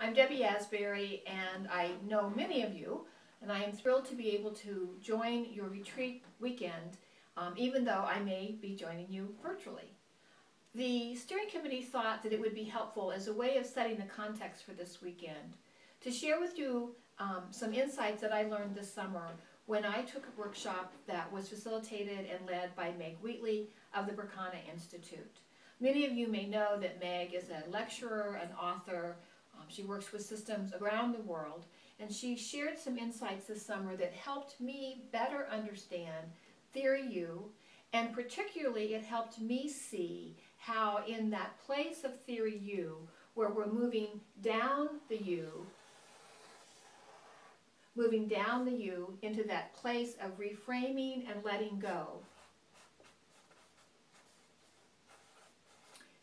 I'm Debbie Asberry, and I know many of you, and I am thrilled to be able to join your retreat weekend, even though I may be joining you virtually. The steering committee thought that it would be helpful as a way of setting the context for this weekend to share with you some insights that I learned this summer when I took a workshop that was facilitated and led by Meg Wheatley of the Berkana Institute. Many of you may know that Meg is a lecturer, an author. She works with systems around the world, and she shared some insights this summer that helped me better understand Theory U, and particularly it helped me see how in that place of Theory U, where we're moving down the U into that place of reframing and letting go,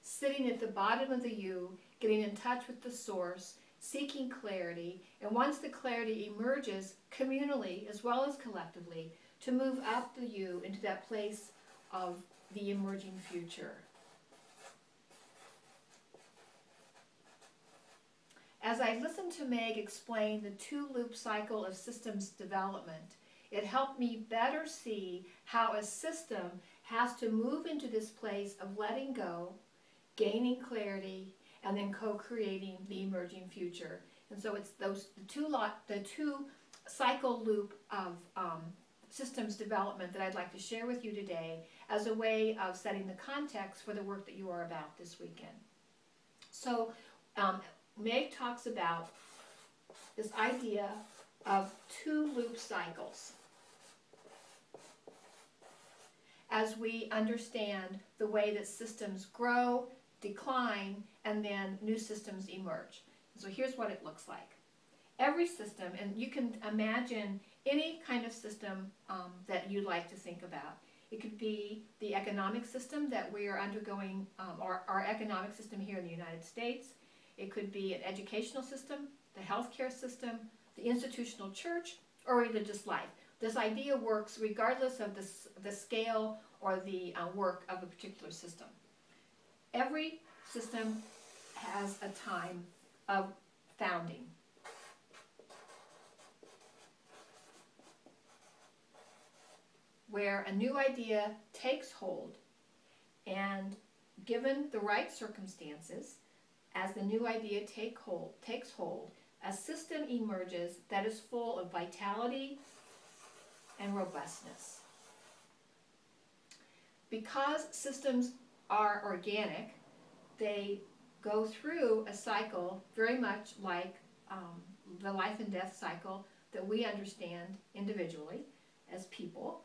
sitting at the bottom of the U, getting in touch with the source, seeking clarity, and once the clarity emerges communally as well as collectively, to move up the U into that place of the emerging future. As I listened to Meg explain the two-loop cycle of systems development, it helped me better see how a system has to move into this place of letting go, gaining clarity, and then co-creating the emerging future. And so it's the two cycle loop of systems development that I'd like to share with you today as a way of setting the context for the work that you are about this weekend. So Meg talks about this idea of two loop cycles as we understand the way that systems grow, decline, and then new systems emerge. So here's what it looks like. Every system, and you can imagine any kind of system that you'd like to think about. It could be the economic system that we are undergoing, our economic system here in the United States. It could be an educational system, the healthcare system, the institutional church, or religious life. This idea works regardless of the scale or the work of a particular system. Every system has a time of founding. Where a new idea takes hold, and given the right circumstances, as the new idea takes hold, a system emerges that is full of vitality and robustness. Because systems are organic, they go through a cycle very much like the life and death cycle that we understand individually as people.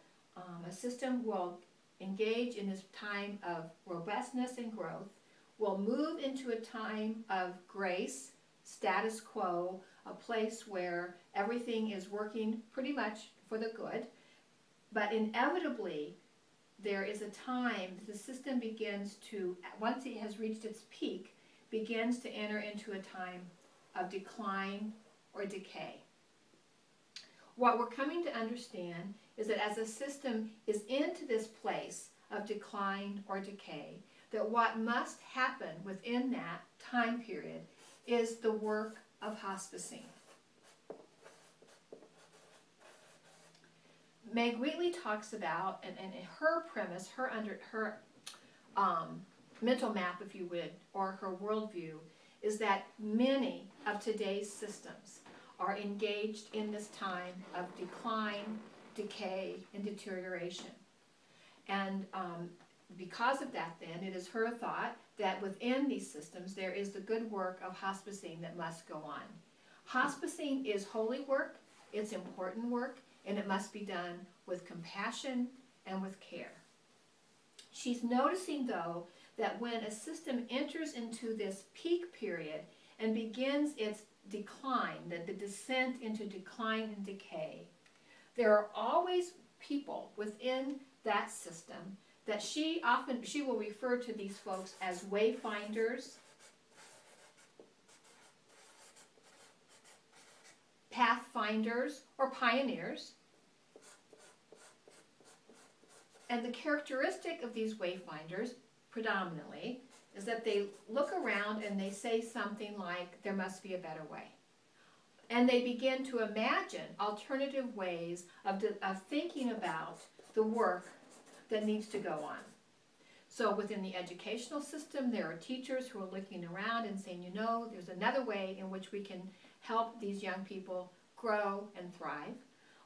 A system will engage in this time of robustness and growth, will move into a time of grace, status quo, a place where everything is working pretty much for the good, but inevitably there is a time that the system begins to, once it has reached its peak, begins to enter into a time of decline or decay. What we're coming to understand is that as a system is into this place of decline or decay, that what must happen within that time period is the work of hospicing. Meg Wheatley talks about, and her premise, her mental map, if you would, or her worldview, is that many of today's systems are engaged in this time of decline, decay, and deterioration. And because of that, then, it is her thought that within these systems there is the good work of hospicing that must go on. Hospicing is holy work, it's important work, and it must be done with compassion and with care. She's noticing, though, that when a system enters into this peak period and begins its decline, the descent into decline and decay, there are always people within that system that she will refer to these folks as wayfinders, pathfinders, or pioneers. And the characteristic of these wayfinders, predominantly, is that they look around and they say something like, there must be a better way. And they begin to imagine alternative ways of thinking about the work that needs to go on. So within the educational system, there are teachers who are looking around and saying, you know, there's another way in which we can help these young people grow and thrive.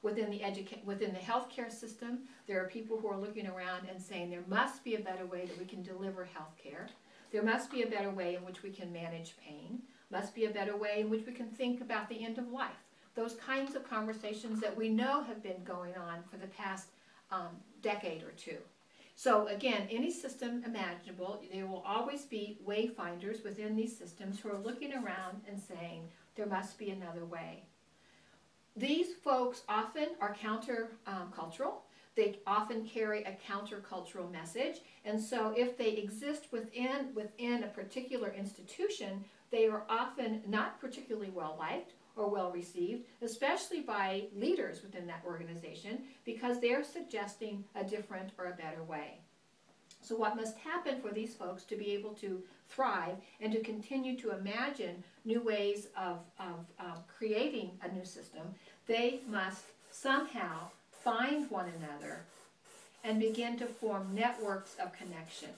Within the healthcare system, there are people who are looking around and saying there must be a better way that we can deliver healthcare. There must be a better way in which we can manage pain. Must be a better way in which we can think about the end of life. Those kinds of conversations that we know have been going on for the past decade or two. So again, any system imaginable, there will always be wayfinders within these systems who are looking around and saying there must be another way. These folks often are counter-cultural. They often carry a countercultural message, and so if they exist within a particular institution, they are often not particularly well-liked or well-received, especially by leaders within that organization, because they're suggesting a different or a better way. So what must happen for these folks to be able to thrive and to continue to imagine new ways of creating a new system, they must somehow find one another and begin to form networks of connection.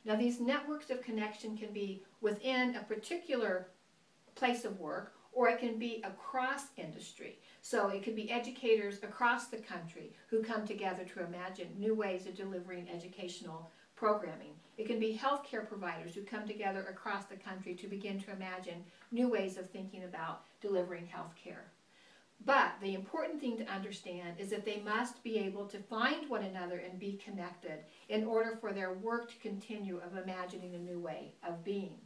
Now these networks of connection can be within a particular place of work, or it can be across industry. So it could be educators across the country who come together to imagine new ways of delivering educational programming. It can be healthcare providers who come together across the country to begin to imagine new ways of thinking about delivering healthcare. But the important thing to understand is that they must be able to find one another and be connected in order for their work to continue of imagining a new way of being.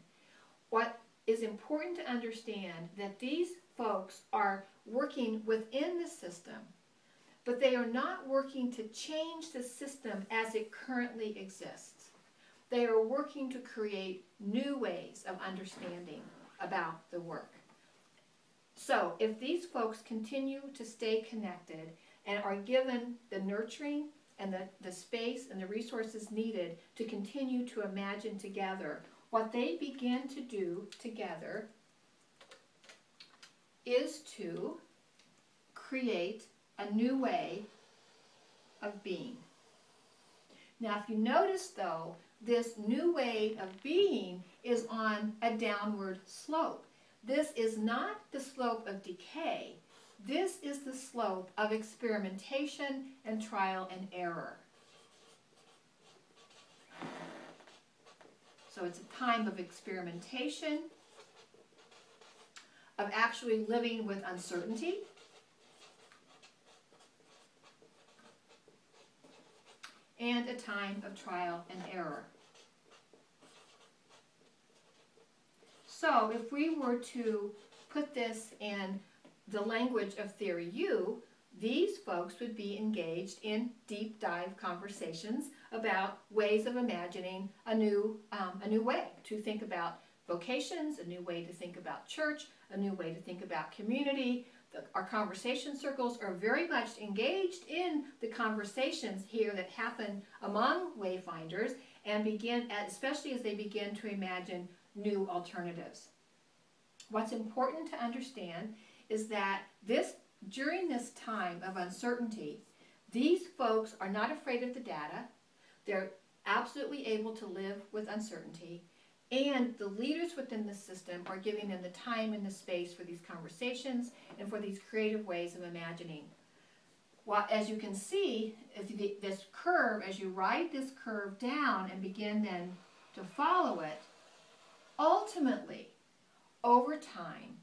What is important to understand that these folks are working within the system, but they are not working to change the system as it currently exists. They are working to create new ways of understanding about the work. So if these folks continue to stay connected and are given the nurturing and the space and the resources needed to continue to imagine together, what they begin to do together is to create a new way of being. Now, if you notice, though, this new way of being is on a downward slope. This is not the slope of decay. This is the slope of experimentation and trial and error. So it's a time of experimentation, of actually living with uncertainty, and a time of trial and error. So if we were to put this in the language of Theory U, these folks would be engaged in deep dive conversations about ways of imagining a new way to think about vocations, a new way to think about church, a new way to think about community. Our conversation circles are very much engaged in the conversations here that happen among wayfinders and begin, especially as they begin to imagine new alternatives. What's important to understand is that during this time of uncertainty, these folks are not afraid of the data. They're absolutely able to live with uncertainty, and the leaders within the system are giving them the time and the space for these conversations and for these creative ways of imagining. Well, as you can see, this curve, as you ride this curve down and begin then to follow it, ultimately, over time,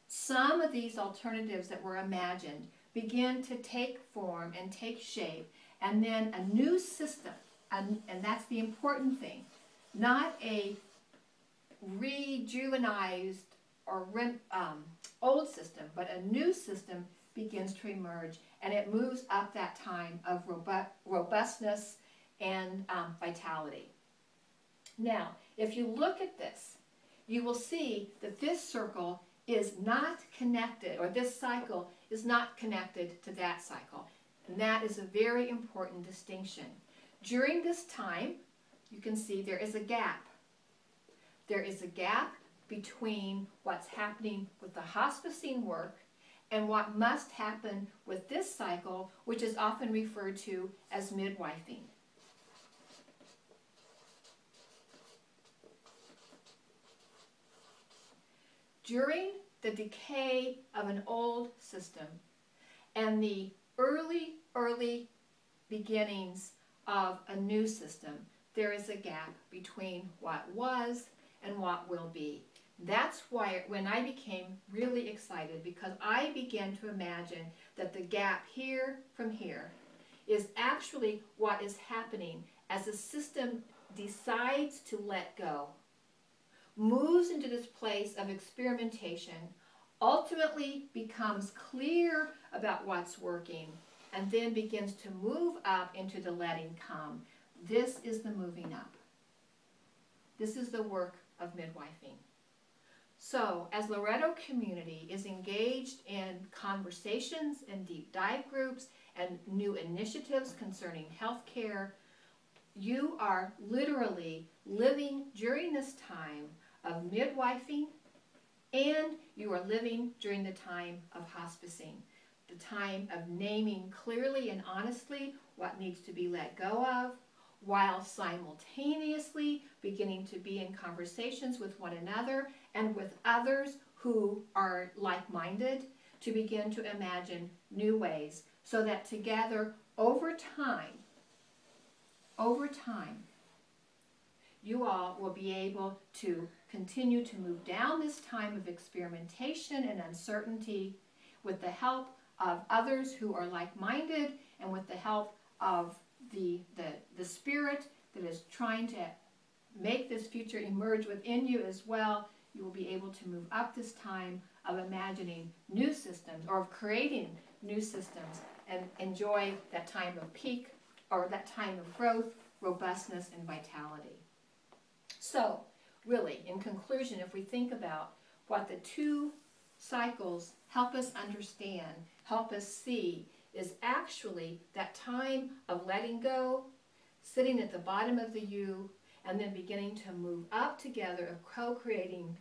some of these alternatives that were imagined begin to take form and take shape, and then a new system, and that's the important thing, not a rejuvenized or old system, but a new system begins to emerge, and it moves up that time of robustness and vitality. Now, if you look at this, you will see that this circle is not connected, or this cycle is not connected to that cycle. And that is a very important distinction. During this time, you can see there is a gap. There is a gap between what's happening with the hospicing work and what must happen with this cycle, which is often referred to as midwifing. During the decay of an old system and the early beginnings of a new system, there is a gap between what was and what will be. That's why when I became really excited, because I began to imagine that the gap here from here is actually what is happening as a system decides to let go, moves into this place of experimentation, ultimately becomes clear about what's working, and then begins to move up into the letting come. This is the moving up. This is the work of midwifing. So, as Loretto community is engaged in conversations and deep dive groups and new initiatives concerning healthcare, you are literally living during this time of midwifing, and you are living during the time of hospicing, the time of naming clearly and honestly what needs to be let go of, while simultaneously beginning to be in conversations with one another and with others who are like-minded to begin to imagine new ways, so that together over time, you all will be able to continue to move down this time of experimentation and uncertainty with the help of others who are like-minded and with the help of the spirit that is trying to make this future emerge within you as well. You will be able to move up this time of imagining new systems or of creating new systems and enjoy that time of peak or that time of growth, robustness, and vitality. So, really, in conclusion, if we think about what the two cycles help us understand, help us see, is actually that time of letting go, sitting at the bottom of the U, and then beginning to move up together of co-creating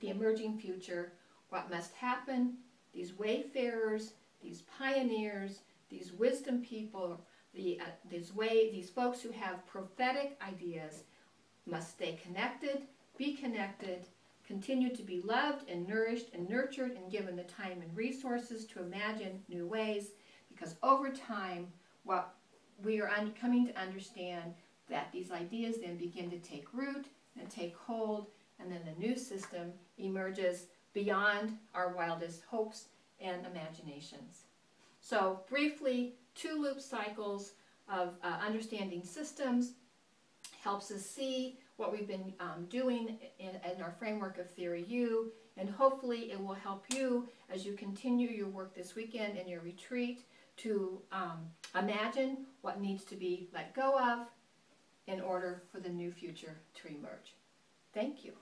the emerging future, what must happen, these wayfarers, these pioneers, these wisdom people, these folks who have prophetic ideas must stay connected, be connected, continue to be loved and nourished and nurtured and given the time and resources to imagine new ways, because over time, what we are coming to understand that these ideas then begin to take root and take hold, and then the new system emerges beyond our wildest hopes and imaginations. So briefly, 2 loop cycles of understanding systems helps us see what we've been doing in our framework of Theory U, and hopefully it will help you as you continue your work this weekend in your retreat to imagine what needs to be let go of in order for the new future to emerge. Thank you.